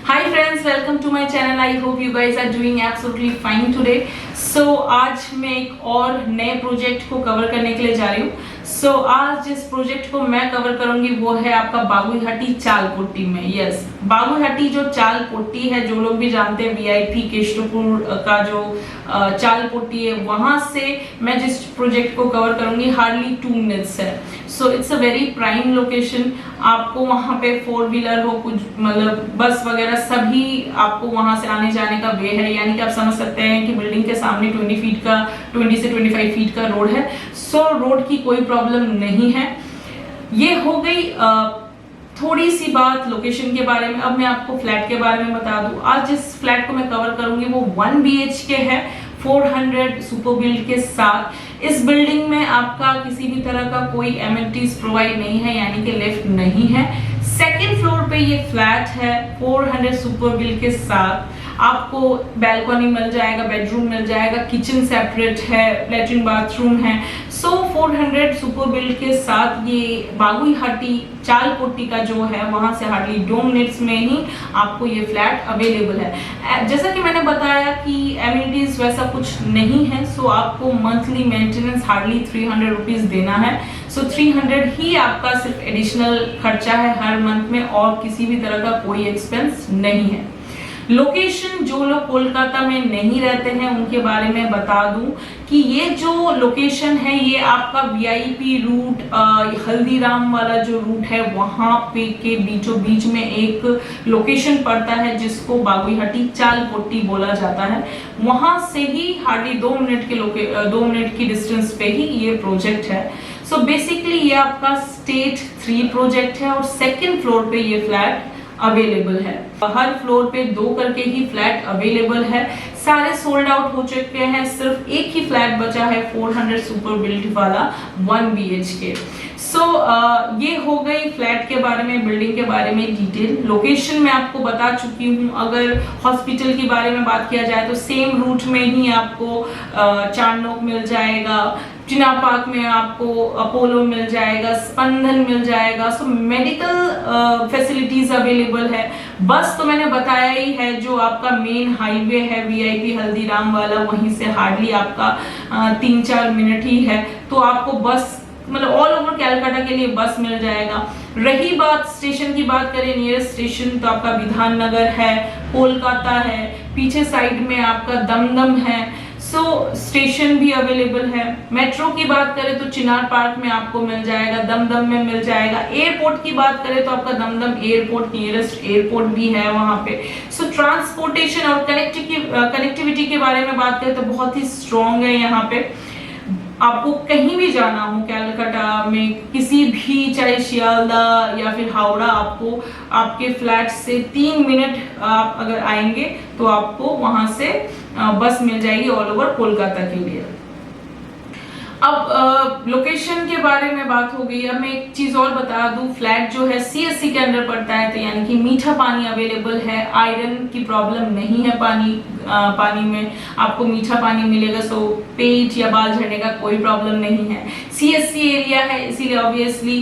Hi friends, welcome to my channel. I hope you guys are doing absolutely fine today. So आज मैं एक और नए project को कवर करने के लिए जा रही हूँ. So आज जिस प्रोजेक्ट को मैं कवर करूंगी वो है आपका बागुईहट्टी चालपोट्टी में. यस, बागुईहट्टी जो चालपोट्टी है, जो लोग भी जानते हैं वीआईपी केशवपुर का जो चालपोट्टी है, वहां से मैं जिस प्रोजेक्ट को कवर करूंगी हार्डली 2 मिनट्स है. So it's a very prime location. आपको वहां पे 4 व्हीलर हो, कुछ मतलब बस वगैरह सभी आपको वहां से आने जाने का वे है. यानी कि आप समझ सकते हैं कि बिल्डिंग के सामने 20 से 25 फीट का रोड है. सो रोड की कोई प्रॉब्लम नहीं है. ये हो गई थोड़ी सी बात लोकेशन के बारे में. अब मैं आपको फ्लैट के बारे में बता दूं. आज जिस फ्लैट को मैं कवर करूंगी वो 1 BHK है, 400 सुपर बिल्ड के साथ. इस बिल्डिंग में आपका किसी भी तरह का कोई एमिनिटीज प्रोवाइड नहीं है, यानी कि लिफ्ट नहीं है. सेकेंड फ्लोर पे ये फ्लैट है 400 सुपर बिल्ड के साथ. आपको बैल्कनी मिल जाएगा, बेडरूम मिल जाएगा, किचन सेपरेट है, लेट्रिन बाथरूम है. सो 400 सुपर बिल्ड के साथ ये बागुईहट्टी चालपोट्टी का जो है वहां से हार्डली 2 मिनट्स में ही आपको ये फ्लैट अवेलेबल है. जैसा कि मैंने बताया कि एमिनिटीज वैसा कुछ नहीं है. सो आपको मंथली मेंटेनेंस हार्डली 300 रुपीज देना है. सो 300 ही आपका सिर्फ एडिशनल खर्चा है हर मंथ में, और किसी भी तरह का कोई एक्सपेंस नहीं है. लोकेशन, जो लोग कोलकाता में नहीं रहते हैं उनके बारे में बता दूं कि ये जो लोकेशन है ये आपका वीआईपी रूट, हल्दीराम वाला जो रूट है वहां पे के बीचों बीच में एक लोकेशन पड़ता है जिसको बागुईहट्टी चालपोट्टी बोला जाता है. वहां से ही हार्डली 2 मिनट की डिस्टेंस पे ही ये प्रोजेक्ट है. सो बेसिकली ये आपका स्टेट 3 प्रोजेक्ट है और सेकेंड फ्लोर पे ये फ्लैट अवेलेबल है. हर फ्लोर पे 2 करके ही फ्लैट अवेलेबल है. सारे सोल्ड आउट हो चुके हैं. सिर्फ एक ही फ्लैट बचा है 400 सुपर बिल्ड वाला 1 BHK. सो ये हो गई फ्लैट के बारे में, बिल्डिंग के बारे में डिटेल. लोकेशन मैं आपको बता चुकी हूँ. अगर हॉस्पिटल के बारे में बात किया जाए तो सेम रूट में ही आपको चांदनोक मिल जाएगा, चिनाब पार्क में आपको अपोलो मिल जाएगा, स्पंदन मिल जाएगा. सो मेडिकल फैसिलिटीज अवेलेबल है. बस तो मैंने बताया ही है, जो आपका मेन हाईवे है वीआईपी हल्दीराम वाला, वहीं से हार्डली आपका 3-4 मिनट ही है. तो आपको बस मतलब ऑल ओवर कैलकाटा के लिए बस मिल जाएगा. रही बात स्टेशन की बात करें, नियरेस्ट स्टेशन तो आपका विधान नगर है, कोलकाता है, पीछे साइड में आपका दमदम है. सो स्टेशन भी अवेलेबल है. मेट्रो की बात करें तो चिनार पार्क में आपको मिल जाएगा, दमदम में मिल जाएगा. एयरपोर्ट की बात करें तो आपका दमदम एयरपोर्ट, नियरेस्ट एयरपोर्ट भी है वहां पे. सो ट्रांसपोर्टेशन और कनेक्टिविटी के बारे में बात करें तो बहुत ही स्ट्रॉन्ग है यहाँ पे. आपको कहीं भी जाना हो कैलकाटा में, किसी भी, चाहे शियालदा या फिर हावड़ा, आपको आपके फ्लैट से 3 मिनट आप अगर आएंगे तो आपको वहां से बस मिल जाएगी ऑल ओवर कोलकाता के लिए. अब लोकेशन के बारे में बात हो गई. अब मैं एक चीज और बता दूं, फ्लैट जो है CSC के अंदर पड़ता है, तो यानी कि मीठा पानी अवेलेबल है. आयरन की प्रॉब्लम नहीं है. पानी में आपको मीठा पानी मिलेगा. सो पेट या बाल झड़ने का कोई प्रॉब्लम नहीं है. CSC एरिया है, इसीलिए ऑब्वियसली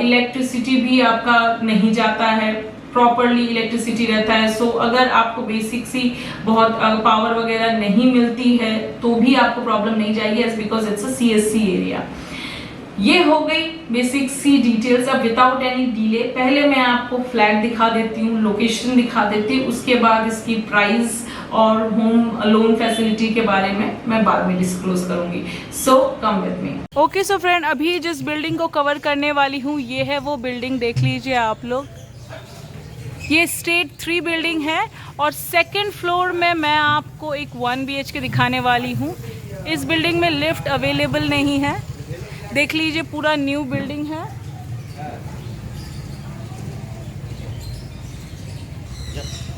इलेक्ट्रिसिटी भी आपका नहीं जाता है, प्रॉपरली इलेक्ट्रिसिटी रहता है. सो अगर आपको बेसिक सी बहुत पावर वगैरह नहीं मिलती है तो भी आपको प्रॉब्लम नहीं जाएगी, as because it's a CSC area. ये हो गई बेसिक सी डिटेल्स. अब विदाउट एनी डिले पहले मैं आपको फ्लैट दिखा देती हूँ, लोकेशन दिखा देती हूँ, उसके बाद इसकी प्राइस और होम लोन फैसिलिटी के बारे में मैं बाद में डिस्क्लोज करूंगी. So come with me. Okay, so friend, अभी जिस बिल्डिंग को कवर करने वाली हूँ ये है वो बिल्डिंग. देख लीजिए आप लोग, ये स्टेट 3 बिल्डिंग है और सेकेंड फ्लोर में मैं आपको एक 1 BHK दिखाने वाली हूँ. इस बिल्डिंग में लिफ्ट अवेलेबल नहीं है. देख लीजिए, पूरा न्यू बिल्डिंग है.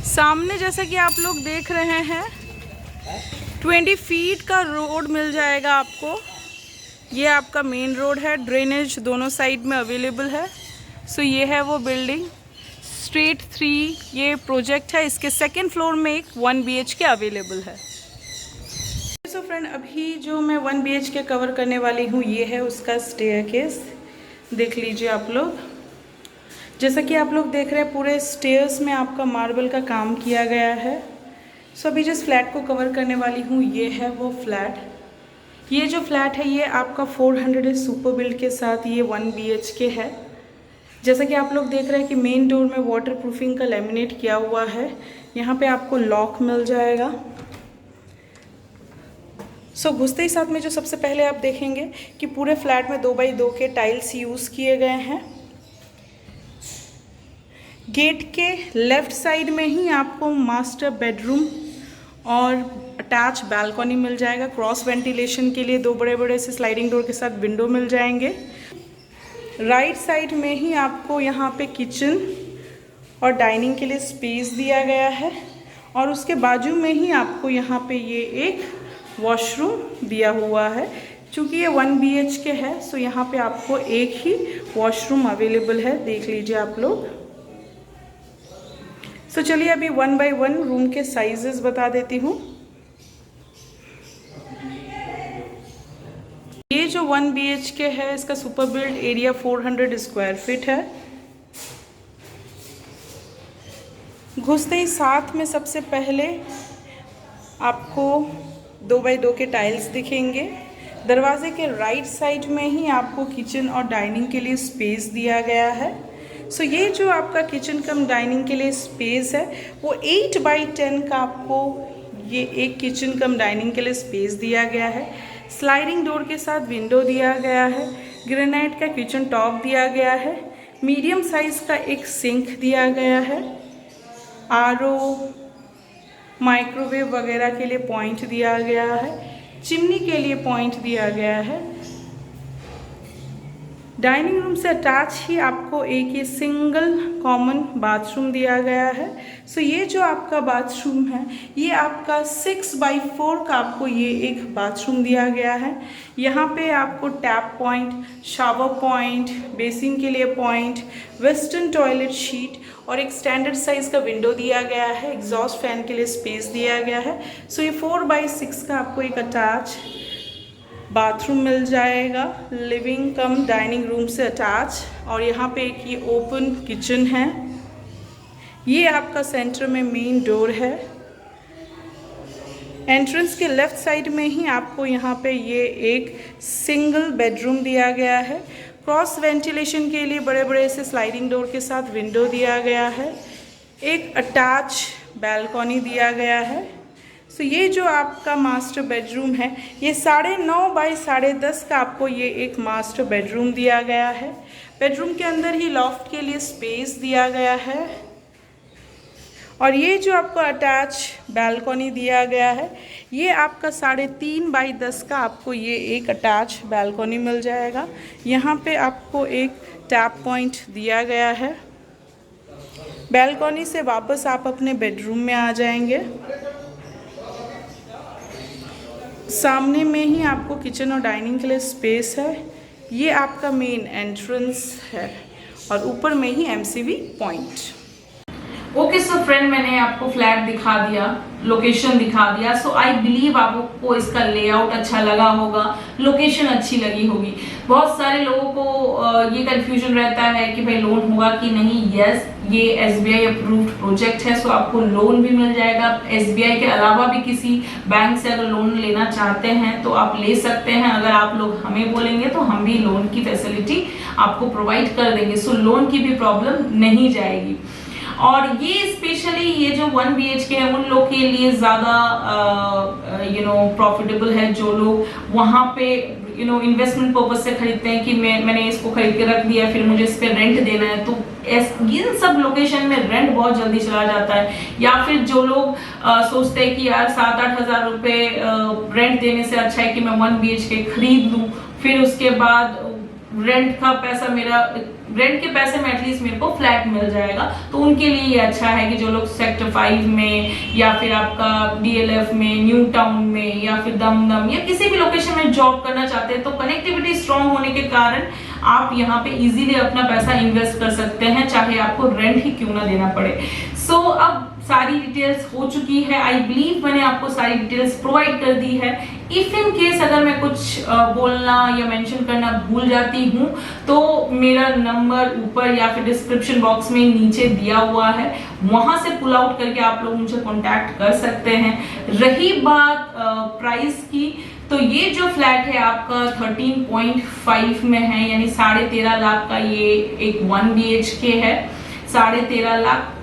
सामने जैसा कि आप लोग देख रहे हैं 20 फीट का रोड मिल जाएगा आपको. ये आपका मेन रोड है. ड्रेनेज दोनों साइड में अवेलेबल है. सो ये है वो बिल्डिंग. स्ट्रेट 3 ये प्रोजेक्ट है. इसके सेकेंड फ्लोर में एक 1 BHK अवेलेबल है. सो फ्रेंड, अभी जो मैं 1 BHK कवर करने वाली हूँ ये है उसका स्टेयरकेस. देख लीजिए आप लोग, जैसा कि आप लोग देख रहे हैं पूरे स्टेयर्स में आपका मार्बल का काम किया गया है। सो अभी जिस फ्लैट को कवर करने वाली हूँ ये है वो फ्लैट। ये जो फ्लैट है ये आपका 400 सुपर बिल्ड के साथ ये 1 BHK है। जैसा कि आप लोग देख रहे हैं कि मेन डोर में वाटर प्रूफिंग का लैमिनेट किया हुआ है। यहाँ पे आपको लॉक मिल जाएगा। सो घुसते ही साथ में जो सबसे पहले आप देखेंगे कि पूरे फ्लैट में 2x2 के टाइल्स यूज़ किए गए हैं। गेट के लेफ़्ट साइड में ही आपको मास्टर बेडरूम और अटैच बालकनी मिल जाएगा। क्रॉस वेंटिलेशन के लिए 2 बड़े बड़े से स्लाइडिंग डोर के साथ विंडो मिल जाएंगे। राइट साइड में ही आपको यहाँ पे किचन और डाइनिंग के लिए स्पेस दिया गया है और उसके बाजू में ही आपको यहाँ पे ये एक वॉशरूम दिया हुआ है। चूँकि ये 1 BHK है सो यहाँ पे आपको एक ही वॉशरूम अवेलेबल है, देख लीजिए आप लोग। सो चलिए अभी 1 by 1 रूम के साइजेस बता देती हूँ। ये जो 1 BHK है इसका super build area 400 square feet है। घुसते ही साथ में सबसे पहले आपको 2x2 के टाइल्स दिखेंगे। दरवाजे के राइट साइड में ही आपको किचन और डाइनिंग के लिए स्पेस दिया गया है। सो ये जो आपका किचन कम डाइनिंग के लिए स्पेस है वो 8x10 का आपको ये एक किचन कम डाइनिंग के लिए स्पेस दिया गया है। स्लाइडिंग डोर के साथ विंडो दिया गया है। ग्रेनाइट का किचन टॉप दिया गया है। मीडियम साइज़ का एक सिंक दिया गया है। RO माइक्रोवेव वगैरह के लिए पॉइंट दिया गया है। चिमनी के लिए पॉइंट दिया गया है। डाइनिंग रूम से अटैच ही आपको एक ये सिंगल कॉमन बाथरूम दिया गया है। सो ये जो आपका बाथरूम है ये आपका 6x4 का आपको ये एक बाथरूम दिया गया है। यहाँ पे आपको tap point, shower point, basin के लिए पॉइंट, वेस्टर्न टॉयलेट शीट और एक स्टैंडर्ड साइज़ का विंडो दिया गया है। एग्जॉस्ट फैन के लिए स्पेस दिया गया है। सो ये 4x6 का आपको एक अटैच बाथरूम मिल जाएगा, लिविंग कम डाइनिंग रूम से अटैच। और यहाँ पे एक ये ओपन किचन है। ये आपका सेंटर में मेन डोर है। एंट्रेंस के लेफ़्ट साइड में ही आपको यहाँ पे ये एक सिंगल बेडरूम दिया गया है। क्रॉस वेंटिलेशन के लिए बड़े बड़े से स्लाइडिंग डोर के साथ विंडो दिया गया है। एक अटैच बालकनी दिया गया है। सो ये जो आपका मास्टर बेडरूम है ये 9.5 by 10.5 का आपको ये एक मास्टर बेडरूम दिया गया है। बेडरूम के अंदर ही लॉफ्ट के लिए स्पेस दिया गया है और ये जो आपको अटैच बालकनी दिया गया है ये आपका 3.5 by 10 का आपको ये एक अटैच बालकनी मिल जाएगा। यहाँ पे आपको एक टैप पॉइंट दिया गया है। बालकनी से वापस आप अपने बेडरूम में आ जाएंगे। सामने में ही आपको किचन और डाइनिंग के लिए स्पेस है। ये आपका मेन एंट्रेंस है और ऊपर में ही MCV point. Okay so friend, मैंने आपको फ्लैट दिखा दिया, लोकेशन दिखा दिया। सो आई बिलीव आपको इसका लेआउट अच्छा लगा होगा, लोकेशन अच्छी लगी होगी। बहुत सारे लोगों को ये कंफ्यूजन रहता है कि भाई लोन होगा कि नहीं। यस, ये SBI अप्रूव्ड प्रोजेक्ट है, सो आपको लोन भी मिल जाएगा। SBI के अलावा भी किसी बैंक से अगर लोन लेना चाहते हैं तो आप ले सकते हैं। अगर आप लोग हमें बोलेंगे तो हम भी लोन की फैसिलिटी आपको प्रोवाइड कर देंगे। सो लोन की भी प्रॉब्लम नहीं जाएगी। और ये स्पेशली ये जो 1 BHK है उन लोग के लिए ज़्यादा प्रॉफिटेबल है, जो लोग वहाँ पे इन्वेस्टमेंट पर्पज से खरीदते हैं कि मैंने इसको खरीद के रख दिया फिर मुझे इस पे रेंट देना है। तो इन सब लोकेशन में रेंट बहुत जल्दी चला जाता है। या फिर जो लोग सोचते हैं कि यार 7-8 हज़ार रुपये रेंट देने से अच्छा है कि मैं 1 BHK खरीद लूँ, फिर उसके बाद रेंट के पैसे में एटलीस्ट मेरे को फ्लैट मिल जाएगा। तो उनके लिए ये अच्छा है कि जो लोग सेक्टर 5 में या फिर आपका DLF में, न्यू टाउन में या फिर दमदम या किसी भी लोकेशन में जॉब करना चाहते हैं तो कनेक्टिविटी स्ट्रांग होने के कारण आप यहाँ पे इजीली अपना पैसा इन्वेस्ट कर सकते हैं, चाहे आपको रेंट ही क्यों ना देना पड़े। सो अब सारी डिटेल्स हो चुकी है। आई बिलीव मैंने आपको सारी डिटेल्स प्रोवाइड कर दी है। इफ इन केस अगर मैं कुछ बोलना या मेंशन करना भूल जाती हूँ तो मेरा नंबर ऊपर या फिर डिस्क्रिप्शन बॉक्स में नीचे दिया हुआ है, वहां से पुल आउट करके आप लोग मुझे कांटेक्ट कर सकते हैं। रही बात प्राइस की, तो ये जो फ्लैट है आपका 13.5 में है, यानी 13.5 लाख का ये एक 1 BHK है। 13.5 lakh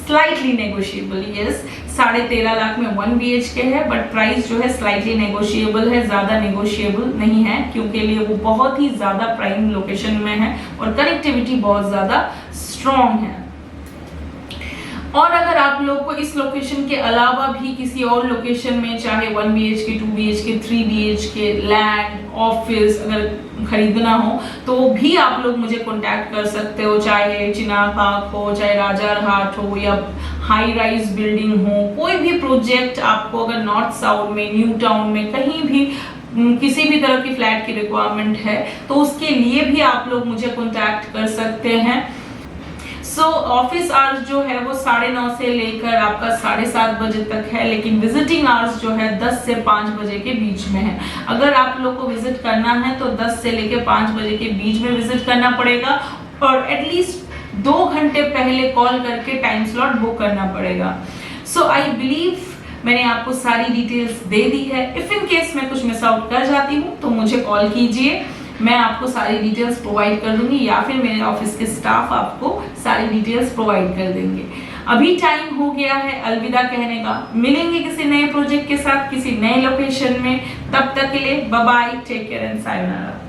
slightly negotiable, yes 13.5 lakh में 1 BHK है, बट प्राइस जो है स्लाइटली नेगोशिएबल है, ज्यादा नेगोशिएबल नहीं है, क्योंकि लिए वो बहुत ही ज्यादा प्राइम लोकेशन में है और कनेक्टिविटी बहुत ज्यादा स्ट्रॉन्ग है। और अगर आप लोग को इस लोकेशन के अलावा भी किसी और लोकेशन में चाहे 1 BHK, 2 BHK, 3 BHK land, office अगर खरीदना हो तो भी आप लोग मुझे कांटेक्ट कर सकते हो, चाहे चिनाब पार्क हो, चाहे राजारहाट हो या हाई राइज बिल्डिंग हो। कोई भी प्रोजेक्ट आपको अगर नॉर्थ साउथ में, न्यू टाउन में कहीं भी किसी भी तरह की फ्लैट की रिक्वायरमेंट है तो उसके लिए भी आप लोग मुझे कांटेक्ट कर सकते हैं। सो ऑफिस आवर्स जो है वो 9:30 से लेकर आपका 7:30 बजे तक है, लेकिन विजिटिंग आवर्स जो है 10 से 5 बजे के बीच में है। अगर आप लोग को विजिट करना है तो 10 से लेकर 5 बजे के बीच में विजिट करना पड़ेगा और एटलीस्ट 2 घंटे पहले कॉल करके टाइम स्लॉट बुक करना पड़ेगा। सो आई बिलीव मैंने आपको सारी डिटेल्स दे दी है। इफ इन केस मैं कुछ मिस आउट कर जाती हूँ तो मुझे कॉल कीजिए, मैं आपको सारी डिटेल्स प्रोवाइड कर दूंगी या फिर मेरे ऑफिस के स्टाफ आपको सारी डिटेल्स प्रोवाइड कर देंगे। अभी टाइम हो गया है अलविदा कहने का। मिलेंगे किसी नए प्रोजेक्ट के साथ किसी नए लोकेशन में, तब तक के लिए bye bye, take care and sayonara.